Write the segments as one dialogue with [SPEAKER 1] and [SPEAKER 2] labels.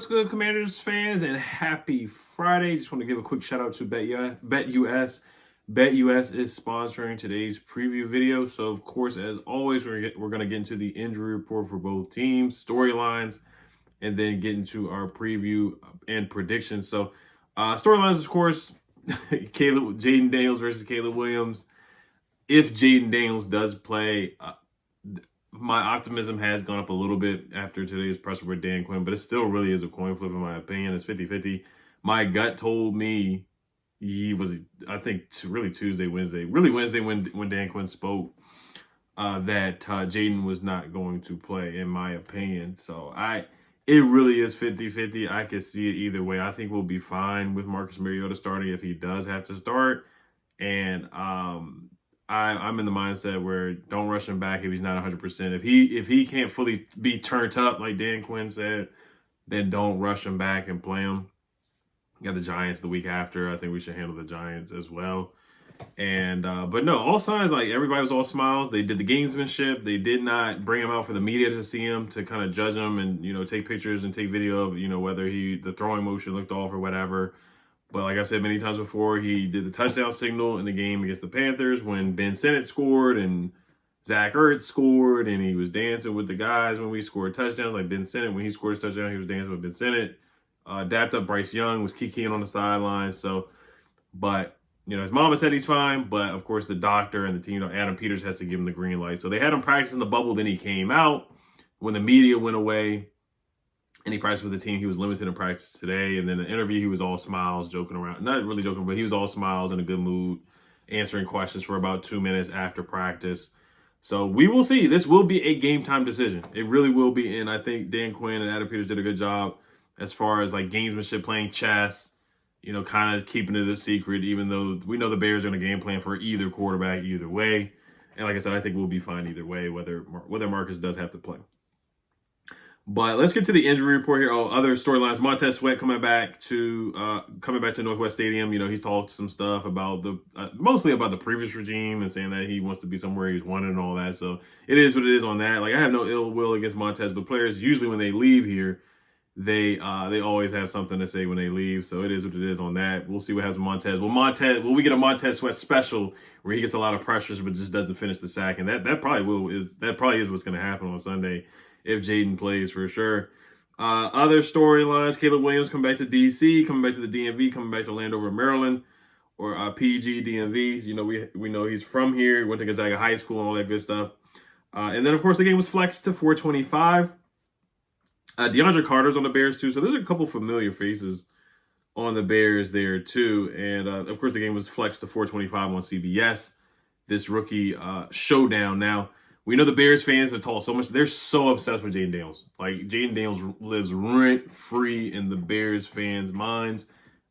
[SPEAKER 1] what's good, Commanders fans, and happy Friday. Just want to give a quick shout out to BetUS. BetUS is sponsoring today's preview video. So, of course, as always, we're going to get into the injury report for both teams, storylines, and then get into our preview and predictions. So, storylines, of course, Jaden Daniels versus Caleb Williams. If Jaden Daniels does play, my optimism has gone up a little bit after today's presser with Dan Quinn, but it still really is a coin flip in my opinion. It's 50-50. My gut told me he was, I think, really Wednesday when Dan Quinn spoke that Jaden was not going to play, in my opinion. So it really is 50-50. I could see it either way. I think we'll be fine with Marcus Mariota starting if he does have to start. And I'm in the mindset where don't rush him back if he's not 100%. If he can't fully be turned up, like Dan Quinn said, then don't rush him back and play him. You got the Giants the week after. I think we should handle the Giants as well. And but no, all signs, like everybody was all smiles. They did the gamesmanship. They did not bring him out for the media to see him, to kind of judge him and, take pictures and take video of, whether the throwing motion looked off or whatever. But like I've said many times before, he did the touchdown signal in the game against the Panthers when Ben Sinnott scored and Zach Ertz scored, and he was dancing with the guys when we scored touchdowns. Like Ben Sinnott, when he scored his touchdown, he was dancing with Ben Sinnott. Dapped up Bryce Young, was kikiing on the sidelines. So, but, his mama said he's fine. But, of course, the doctor and the team, Adam Peters has to give him the green light. So they had him practice in the bubble. Then he came out when the media went away. And he practiced with the team. He was limited in practice today. And then the interview, he was all smiles, joking around. Not really joking, but he was all smiles in a good mood, answering questions for about 2 minutes after practice. So we will see. This will be a game time decision. It really will be. And I think Dan Quinn and Adam Peters did a good job as far as like gamesmanship, playing chess, kind of keeping it a secret, even though we know the Bears are going to game plan for either quarterback either way. And like I said, I think we'll be fine either way, whether Marcus does have to play. But let's get to the injury report here. Other storylines. Montez Sweat coming back to Northwest Stadium. He's talked some stuff about mostly about the previous regime and saying that he wants to be somewhere he's wanted and all that. So it is what it is on that. Like, I have no ill will against Montez, but players usually when they leave here, they always have something to say when they leave. So it is what it is on that. We'll see what happens with Montez. Will we get a Montez Sweat special where he gets a lot of pressures but just doesn't finish the sack? And that probably is what's going to happen on Sunday if Jaden plays, for sure. Other storylines: Caleb Williams coming back to DC, coming back to the DMV, coming back to Landover, Maryland, or PG DMV. We know he's from here. He went to Gonzaga High School and all that good stuff. And then, of course, the game was flexed to 425. DeAndre Carter's on the Bears, too. So there's a couple familiar faces on the Bears there, too. And, of course, the game was flexed to 425 on CBS. This rookie showdown. Now, we know the Bears fans have talked so much. They're so obsessed with Jaden Daniels. Like, Jaden Daniels lives rent-free in the Bears fans' minds.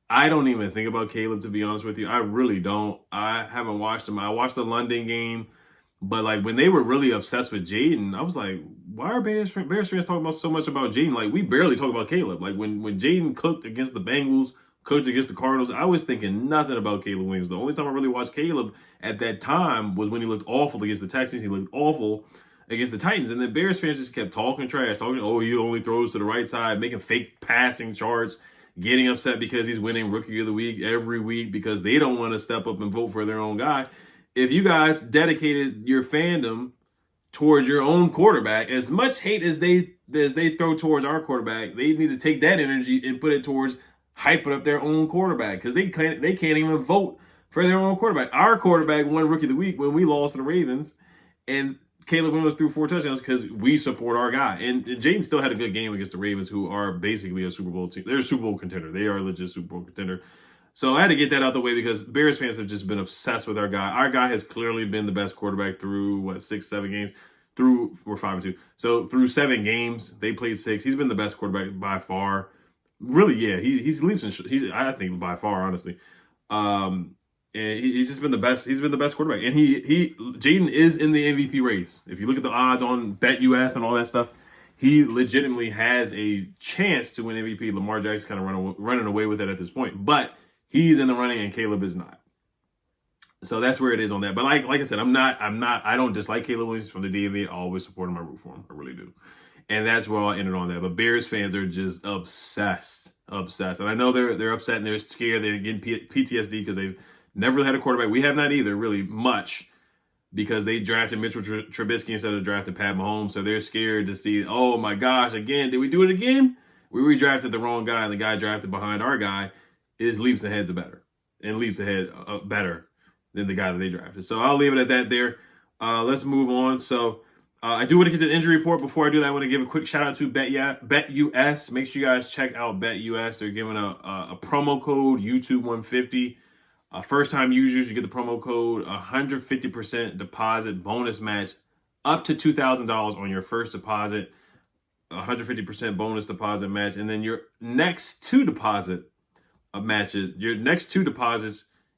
[SPEAKER 1] I don't even think about Caleb, to be honest with you. I really don't. I haven't watched him. I watched the London game. But, like, when they were really obsessed with Jaden, I was like, why are Bears fans talking about so much about Jaden? Like, we barely talk about Caleb. Like, when Jaden cooked against the Bengals, coached against the Cardinals, I was thinking nothing about Caleb Williams. The only time I really watched Caleb at that time was when he looked awful against the Texans. He looked awful against the Titans. And the Bears fans just kept talking trash, he only throws to the right side, making fake passing charts, getting upset because he's winning Rookie of the Week every week because they don't want to step up and vote for their own guy. If you guys dedicated your fandom towards your own quarterback, as much hate as they throw towards our quarterback, they need to take that energy and put it towards hyping up their own quarterback, because they can't even vote for their own quarterback. Our quarterback won Rookie of the Week when we lost to the Ravens, and Caleb Williams threw 4 touchdowns because we support our guy. And Jaden still had a good game against the Ravens, who are basically a Super Bowl team. They're a Super Bowl contender. They are a legit Super Bowl contender. So I had to get that out the way because Bears fans have just been obsessed with our guy. Our guy has clearly been the best quarterback through, 6-7 games? We're 5-2. So through 7 games, they played 6. He's been the best quarterback by far. Really, yeah, he's leaps and I think by far, honestly. And he's just been the best. He's been the best quarterback. And Jaden is in the MVP race. If you look at the odds on BetUS and all that stuff, he legitimately has a chance to win MVP. Lamar Jackson kind of running away with it at this point. But he's in the running and Caleb is not. So that's where it is on that. But like I said, I don't dislike Caleb Williams from the DMV. I always support him. I root for him. I really do. And that's where I'll end it on that. But Bears fans are just obsessed. And I know they're upset and they're scared. They're getting PTSD because they've never really had a quarterback. We have not either, really much, because they drafted Mitchell Trubisky instead of drafting Pat Mahomes. So they're scared to see, oh my gosh, again, did we do it again? We redrafted the wrong guy, and the guy drafted behind our guy is leaps ahead better better than the guy that they drafted. So I'll leave it at that there. Let's move on. So I do want to get to the injury report. Before I do that, I want to give a quick shout out to BetUS. Make sure you guys check out BetUS. They're giving a promo code YouTube150. First time users, you get the promo code 150% deposit bonus match up to $2,000 on your first deposit. 150% bonus deposit match, and then your next two deposits,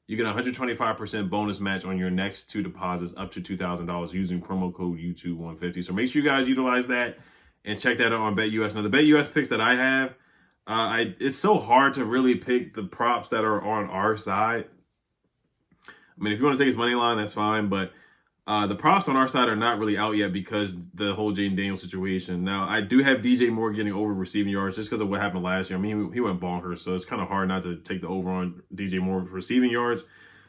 [SPEAKER 1] you get a 125% bonus match on your next two deposits up to $2,000 using promo code YouTube150. So make sure you guys utilize that and check that out on BetUS. Now, the BetUS picks that I have, it's so hard to really pick the props that are on our side. I mean, if you want to take his money line, that's fine, but the props on our side are not really out yet because the whole Jaden Daniels situation. Now, I do have DJ Moore getting over receiving yards just because of what happened last year. I mean, he went bonkers, so it's kind of hard not to take the over on DJ Moore receiving yards.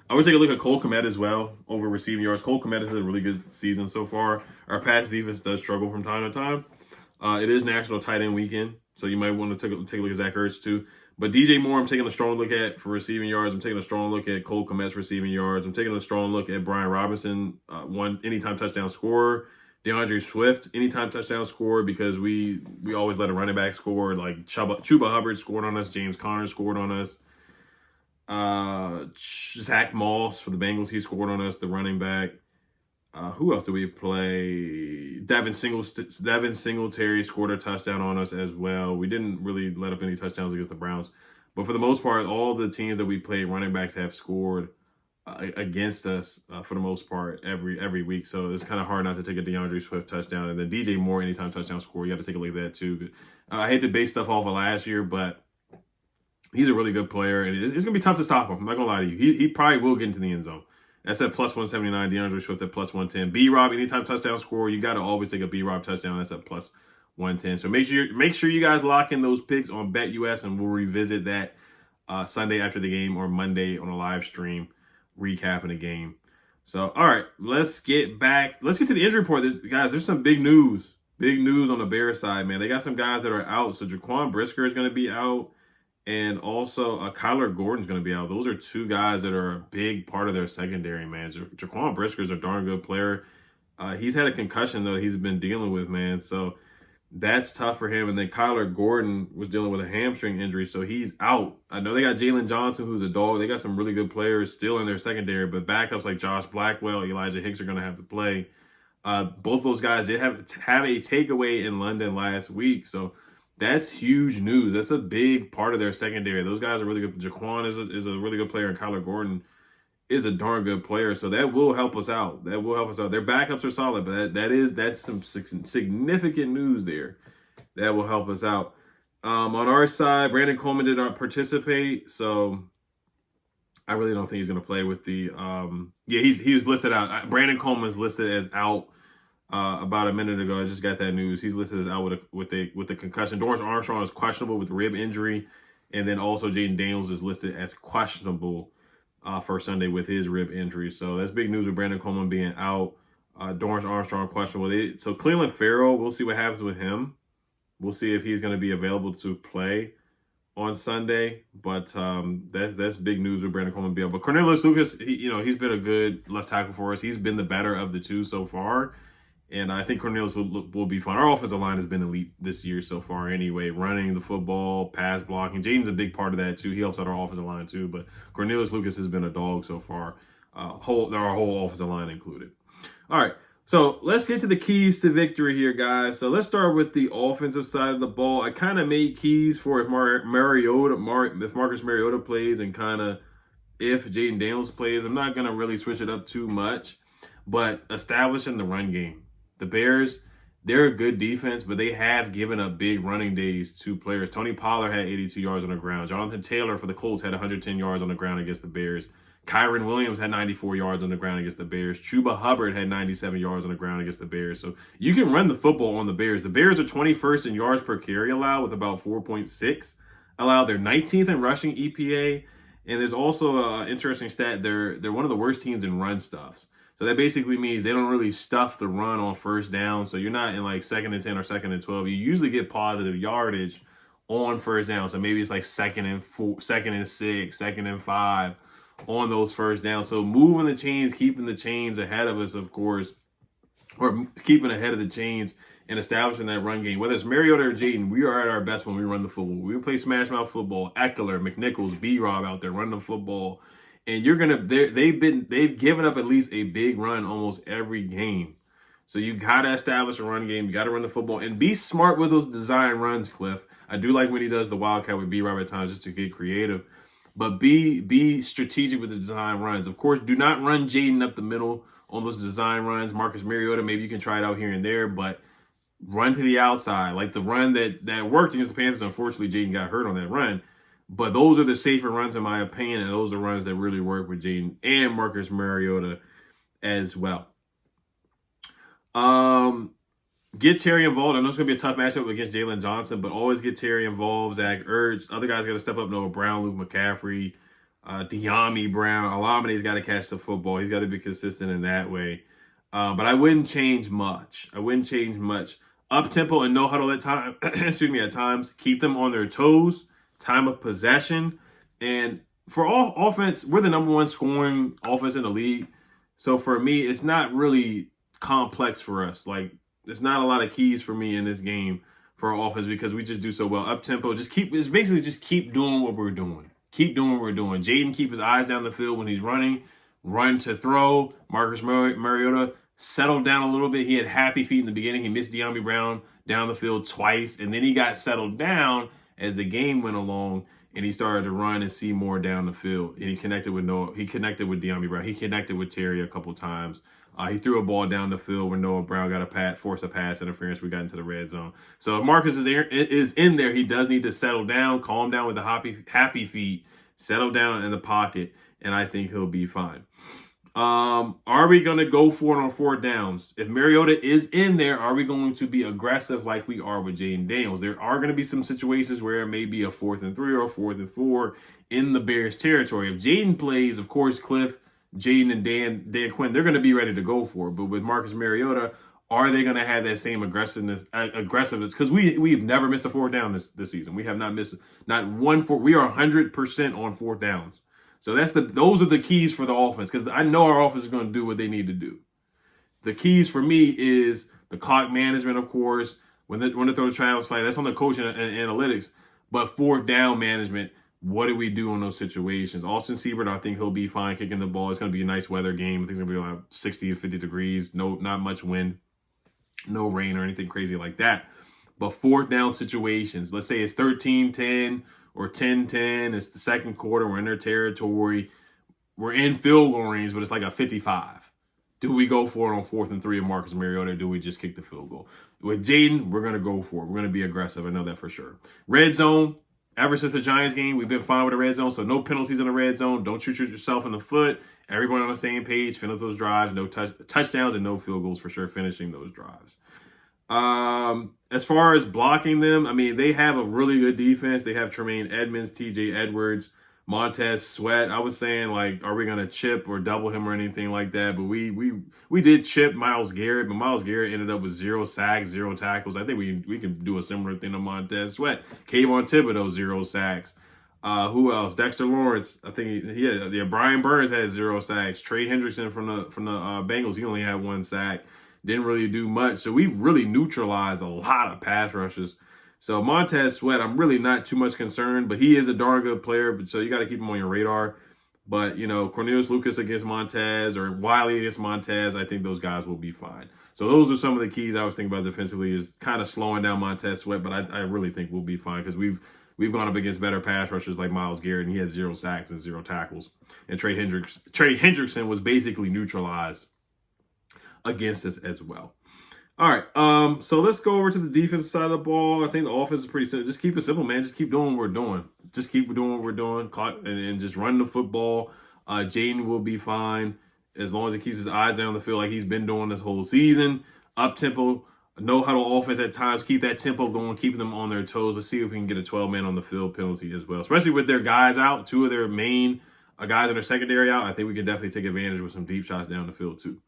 [SPEAKER 1] I would take a look at Cole Kmet as well over receiving yards. Cole Kmet has had a really good season so far. Our pass defense does struggle from time to time. It is National Tight End Weekend, so you might want to take a look at Zach Ertz too. But DJ Moore, I'm taking a strong look at for receiving yards. I'm taking a strong look at Cole Kmet's receiving yards. I'm taking a strong look at Brian Robinson, one anytime touchdown scorer. DeAndre Swift, anytime touchdown scorer, because we always let a running back score. Like Chuba Hubbard scored on us. James Conner scored on us. Zach Moss for the Bengals, he scored on us, the running back. Who else did we play? Devin Singletary scored a touchdown on us as well. We didn't really let up any touchdowns against the Browns. But for the most part, all the teams that we played, running backs have scored against us for the most part every week. So it's kind of hard not to take a DeAndre Swift touchdown. And then DJ Moore, anytime touchdown score, you got to take a look at that too. I hate to base stuff off of last year, but he's a really good player. And it's going to be tough to stop him. I'm not going to lie to you. He probably will get into the end zone. That's at plus 179. DeAndre Swift at plus 110. B-Rob, anytime touchdown score, you got to always take a B-Rob touchdown. That's at plus 110. So make sure you guys lock in those picks on BetUS, and we'll revisit that Sunday after the game or Monday on a live stream recapping the game. So, all right, let's get to the injury report. There's some big news. Big news on the Bears side, man. They got some guys that are out. So Jaquan Brisker is going to be out. And also, Kyler Gordon's going to be out. Those are two guys that are a big part of their secondary, man. Jaquan Brisker's a darn good player. He's had a concussion, though, he's been dealing with, man. So that's tough for him. And then Kyler Gordon was dealing with a hamstring injury, so he's out. I know they got Jalen Johnson, who's a dog. They got some really good players still in their secondary, but backups like Josh Blackwell, Elijah Hicks are going to have to play. Both those guys did have a takeaway in London last week, so that's huge news. That's a big part of their secondary. Those guys are really good. Jaquan is a really good player, and Kyler Gordon is a darn good player. So that will help us out. Their backups are solid, but that's some significant news there. That will help us out. On our side, Brandon Coleman did not participate, so I really don't think he's going to play with the. He was listed out. Brandon Coleman is listed as out. About a minute ago, I just got that news. He's listed as out with the concussion. Dorrance Armstrong is questionable with rib injury, and then also Jaden Daniels is listed as questionable for Sunday with his rib injury. So that's big news with Brandon Coleman being out. Dorrance Armstrong questionable. So Cleveland Farrell, we'll see what happens with him. We'll see if he's going to be available to play on Sunday. But that's big news with Brandon Coleman being out. But Cornelius Lucas, he's been a good left tackle for us. He's been the better of the two so far. And I think Cornelius will be fine. Our offensive line has been elite this year so far anyway. Running the football, pass blocking. Jaden's a big part of that too. He helps out our offensive line too. But Cornelius Lucas has been a dog so far. Our whole offensive line included. All right. So let's get to the keys to victory here, guys. So let's start with the offensive side of the ball. I kind of made keys for if Marcus Mariota plays and kind of if Jaden Daniels plays. I'm not going to really switch it up too much. But establishing the run game. The Bears, they're a good defense, but they have given up big running days to players. Tony Pollard had 82 yards on the ground. Jonathan Taylor for the Colts had 110 yards on the ground against the Bears. Kyron Williams had 94 yards on the ground against the Bears. Chuba Hubbard had 97 yards on the ground against the Bears. So you can run the football on the Bears. The Bears are 21st in yards per carry allowed with about 4.6 allowed. They're 19th in rushing EPA. And there's also an interesting stat. They're one of the worst teams in run stuffs. So that basically means they don't really stuff the run on first down. So you're not in like 2nd and 10 or 2nd and 12. You usually get positive yardage on first down. So maybe it's like 2nd and 4, 2nd and 6, 2nd and 5 on those first downs. So moving the chains, keeping the chains ahead of us, of course, or keeping ahead of the chains and establishing that run game. Whether it's Mariota or Jaden, we are at our best when we run the football. We play smash mouth football. Eckler, McNichols, B-Rob out there running the football. And they've given up at least a big run almost every game. So you got to establish a run game. You got to run the football and be smart with those design runs, Cliff. I do like when he does the wildcat with B-Rob at times just to get creative. But be strategic with the design runs. Of course, do not run Jaden up the middle on those design runs. Marcus Mariota, maybe you can try it out here and there, but run to the outside. Like the run that worked against the Panthers. Unfortunately, Jaden got hurt on that run. But those are the safer runs, in my opinion, and those are runs that really work with Jaden and Marcus Mariota as well. Get Terry involved. I know it's going to be a tough matchup against Jalen Johnson, but always get Terry involved. Zach Ertz. Other guys got to step up. Noah Brown, Luke McCaffrey, De'Ami Brown. Alamine's got to catch the football. He's got to be consistent in that way. But I wouldn't change much. Up-tempo and no huddle at time. At times. Keep them on their toes. Time of possession. And for all offense, we're the #1 scoring offense in the league. So for me, it's not really complex for us. Like, there's not a lot of keys for me in this game for our offense because we just do so well. Up tempo, just keep doing what we're doing. Keep doing what we're doing. Jaden, keep his eyes down the field when he's running. Run to throw. Marcus Mariota, settle down a little bit. He had happy feet in the beginning. He missed De'Ami Brown down the field twice, and then he got settled down as the game went along, and he started to run and see more down the field. And he connected with De'Ami Brown. He connected with Terry a couple times. He threw a ball down the field where Noah Brown got forced a pass interference. We got into the red zone. So if Marcus is in there, he does need to settle down, calm down with the happy feet, settle down in the pocket, and I think he'll be fine. Are we going to go for it on 4th downs? If Mariota is in there, are we going to be aggressive like we are with Jaden Daniels? There are going to be some situations where it may be a 4th and 3 or a 4th and 4 in the Bears territory. If Jaden plays, of course, Cliff, Jaden and Dan Quinn, they're going to be ready to go for it. But with Marcus Mariota, are they going to have that same aggressiveness? Because we've never missed a 4th down this season. We have not missed not one 4. We are 100% on 4th downs. So those are the keys for the offense, because I know our offense is going to do what they need to do. The keys for me is the clock management, of course, when to throw the trials flag. That's on the coaching and analytics. But 4th down management, what do we do in those situations? Austin Seibert, I think he'll be fine kicking the ball. It's going to be a nice weather game. I think it's going to be like 60 to 50 degrees. Not much wind, no rain or anything crazy like that. But 4th down situations, let's say it's 13-10 or 10-10. It's the second quarter. We're in their territory. We're in field goal range, but it's like a 55. Do we go for it on 4th and 3 of Marcus Mariota, or do we just kick the field goal? With Jaden, we're going to go for it. We're going to be aggressive. I know that for sure. Red zone. Ever since the Giants game, we've been fine with the red zone, so no penalties in the red zone. Don't shoot yourself in the foot. Everyone on the same page. Finish those drives. No touchdowns and no field goals for sure. Finishing those drives. As far as blocking them, I mean, they have a really good defense. They have Tremaine Edmonds, TJ Edwards, Montez Sweat. I was saying, like, are we going to chip or double him or anything like that? But we did chip Myles Garrett, but Myles Garrett ended up with 0 sacks, 0 tackles. I think we can do a similar thing to Montez Sweat. Kayvon Thibodeau, 0 sacks. Who else? Dexter Lawrence. I think Brian Burns had 0 sacks. Trey Hendrickson from the Bengals, he only had 1 sack. Didn't really do much. So we've really neutralized a lot of pass rushes. So Montez Sweat, I'm really not too much concerned, but he is a darn good player. But so you got to keep him on your radar. But, Cornelius Lucas against Montez or Wiley against Montez, I think those guys will be fine. So those are some of the keys I was thinking about defensively, is kind of slowing down Montez Sweat. But I really think we'll be fine because we've gone up against better pass rushers like Myles Garrett, and he had 0 sacks and 0 tackles. And Trey Hendrickson was basically neutralized against us as well. All right, so let's go over to the defensive side of the ball. I think the offense is pretty simple. Just keep it simple, man. Just keep doing what we're doing. Just keep doing what we're doing, and just run the football. Jaden will be fine as long as he keeps his eyes down the field like he's been doing this whole season. Up tempo, no huddle offense at times. Keep that tempo going, keeping them on their toes. Let's see if we can get a 12-man on the field penalty as well, especially with their guys out, two of their main guys in their secondary out. I think we can definitely take advantage with some deep shots down the field too.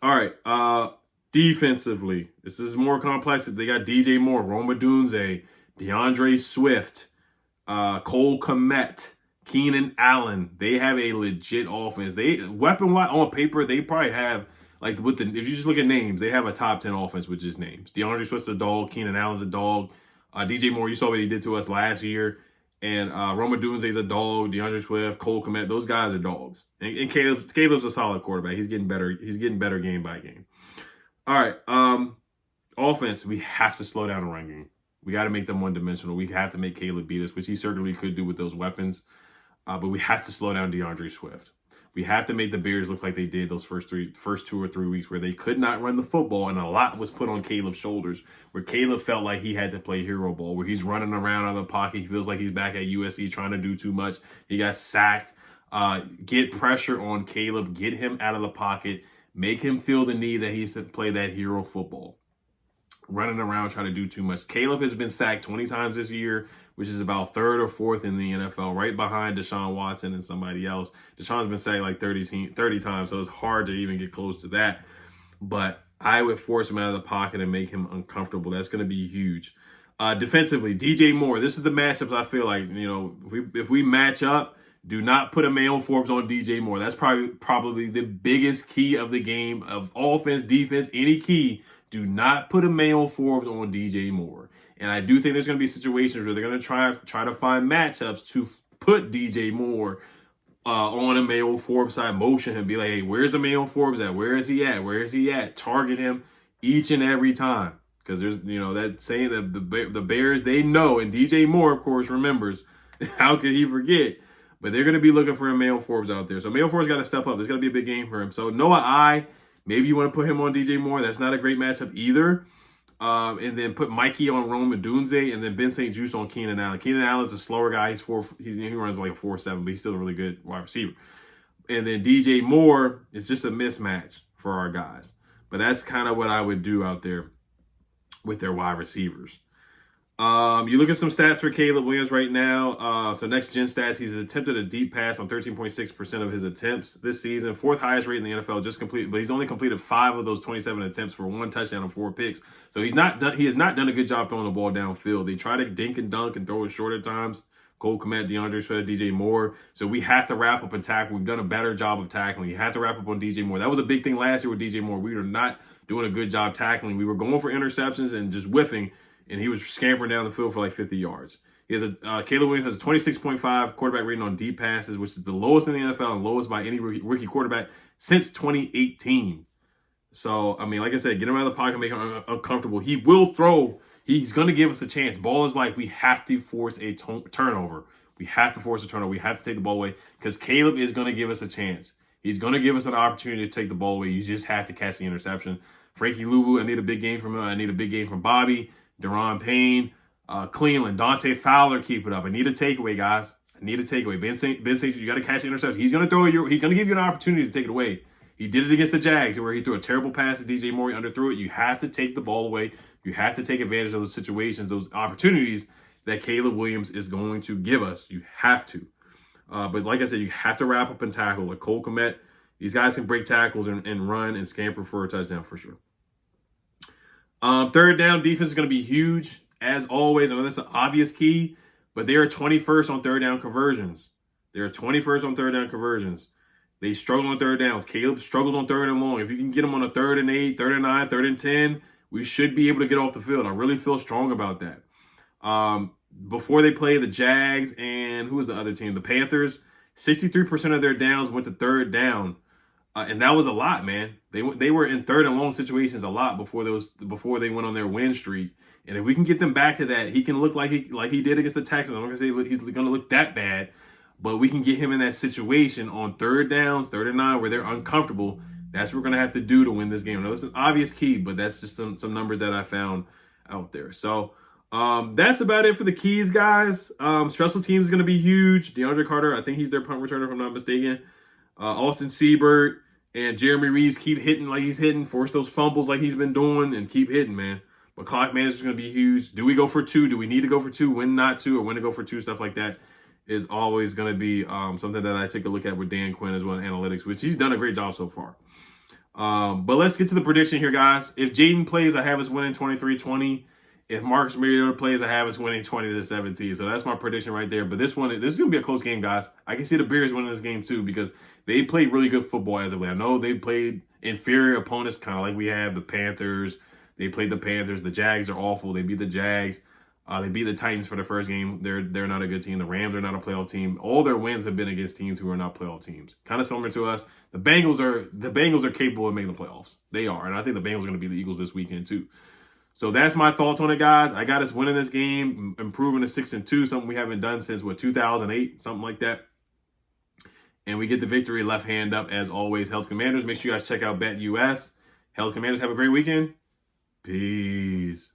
[SPEAKER 1] All right, defensively, this is more complex. They got DJ Moore, Roma Dunze, DeAndre Swift, Cole Kmet, Keenan Allen. They have a legit offense. They weapon-wise on paper, they probably have if you just look at names, they have a top 10 offense with just names. DeAndre Swift's a dog, Keenan Allen's a dog. DJ Moore, you saw what he did to us last year. And Roma Dunze's a dog, DeAndre Swift, Cole Kmet, those guys are dogs. And Caleb's a solid quarterback. He's getting better. He's getting better game by game. All right, offense, we have to slow down the run game. We got to make them one-dimensional. We have to make Caleb beat us, which he certainly could do with those weapons. But we have to slow down DeAndre Swift. We have to make the Bears look like they did those first 2 or 3 weeks where they could not run the football, and a lot was put on Caleb's shoulders, where Caleb felt like he had to play hero ball, where he's running around out of the pocket. He feels like he's back at USC trying to do too much. He got sacked. Get pressure on Caleb. Get him out of the pocket. Make him feel the need that he needs to play that hero football. Running around trying to do too much. Caleb has been sacked 20 times this year, which is about 3rd or 4th in the NFL, right behind Deshaun Watson and somebody else. Deshaun's been sacked like 30 times, so it's hard to even get close to that. But I would force him out of the pocket and make him uncomfortable. That's going to be huge. Defensively, DJ Moore. This is the matchups I feel like, if we match up, do not put a Mayo Forbes on DJ Moore. That's probably the biggest key of the game, of offense, defense, any key. Do not put a Mayo Forbes on DJ Moore. And I do think there's going to be situations where they're going to try to find matchups to put DJ Moore on a Mayo Forbes side, motion and be like, hey, where's the Mayo Forbes at? Where is he at? Where is he at? Target him each and every time. Because there's, that saying that the Bears, they know, and DJ Moore, of course, remembers. How could he forget? But they're going to be looking for a Mayo Forbes out there. So Mayo Forbes got to step up. There's going to be a big game for him. So Noah, maybe you want to put him on DJ Moore. That's not a great matchup either. And then put Mikey on Roma Dunze, and then Ben St. Juste on Keenan Allen. Keenan Allen's a slower guy. He runs like a 4.7, but he's still a really good wide receiver. And then DJ Moore is just a mismatch for our guys. But that's kind of what I would do out there with their wide receivers. You look at some stats for Caleb Williams right now. So next gen stats, he's attempted a deep pass on 13.6% of his attempts this season, 4th highest rate in the NFL, just completed, but he's only completed 5 of those 27 attempts for 1 touchdown and 4 picks. So he has not done a good job throwing the ball downfield. They try to dink and dunk and throw it short at times. Cole Kmet, DeAndre Swift, DJ Moore. So we have to wrap up and tackle. We've done a better job of tackling. You have to wrap up on DJ Moore. That was a big thing last year with DJ Moore. We were not doing a good job tackling. We were going for interceptions and just whiffing, and he was scampering down the field for like 50 yards. He has Caleb Williams has a 26.5 quarterback rating on deep passes, which is the lowest in the NFL and lowest by any rookie quarterback since 2018. So, I mean, like I said, get him out of the pocket, make him uncomfortable. He will throw. He's going to give us a chance. Ball is life. We have to force a turnover. We have to force a turnover. We have to take the ball away because Caleb is going to give us a chance. He's going to give us an opportunity to take the ball away. You just have to catch the interception. Frankie Louvu, I need a big game from him. I need a big game from Bobby, Deron Payne, Cleveland, Dante Fowler, keep it up. I need a takeaway, guys. I need a takeaway. Ben St. you got to catch the interception. He's going to he's going to give you an opportunity to take it away. He did it against the Jags where he threw a terrible pass to DJ Moore. He underthrew it. You have to take the ball away. You have to take advantage of those situations, those opportunities that Caleb Williams is going to give us. You have to. But like I said, you have to wrap up and tackle. Like Cole Kmet, these guys can break tackles and run and scamper for a touchdown for sure. Third down defense is going to be huge, as always. I know that's an obvious key, but they are 21st on third down conversions. They're 21st on third down conversions. They struggle on third downs. Caleb struggles on 3rd and long. If you can get them on a 3rd and 8, 3rd and 9, 3rd and 10, we should be able to get off the field. I really feel strong about that. Before they play the Jags and who was the other team? The Panthers, 63% of their downs went to 3rd down. And that was a lot, man. They were in 3rd and long situations a lot before they went on their win streak. And if we can get them back to that, he can look like he did against the Texans. I'm not going to say he's going to look that bad, but we can get him in that situation on 3rd downs, 3rd and 9, where they're uncomfortable. That's what we're going to have to do to win this game. I know it's an obvious key, but that's just some numbers that I found out there. So that's about it for the keys, guys. Special teams is going to be huge. DeAndre Carter, I think he's their punt returner, if I'm not mistaken. Austin Seibert and Jeremy Reeves keep hitting like he's hitting, force those fumbles like he's been doing, and keep hitting, man. But clock management is going to be huge. Do we go for 2? Do we need to go for 2? When not to, or when to go for 2? Stuff like that is always going to be something that I take a look at with Dan Quinn as well in analytics, which he's done a great job so far. But let's get to the prediction here, guys. If Jaden plays, I have us winning 23-20. If Marcus Mariota plays, I have us winning 20-17. So that's my prediction right there. But this is going to be a close game, guys. I can see the Bears winning this game too because they played really good football as of late. I know they played inferior opponents, kind of like we have the Panthers. They played the Panthers. The Jags are awful. They beat the Jags. They beat the Titans for the first game. They're not a good team. The Rams are not a playoff team. All their wins have been against teams who are not playoff teams. Kind of similar to us. The Bengals are capable of making the playoffs. They are, and I think the Bengals are going to be the Eagles this weekend too. So that's my thoughts on it, guys. I got us winning this game, improving to 6-2, something we haven't done since 2008, something like that. And we get the victory left hand up as always. Health Commanders. Make sure you guys check out BetUS. Health Commanders, have a great weekend. Peace.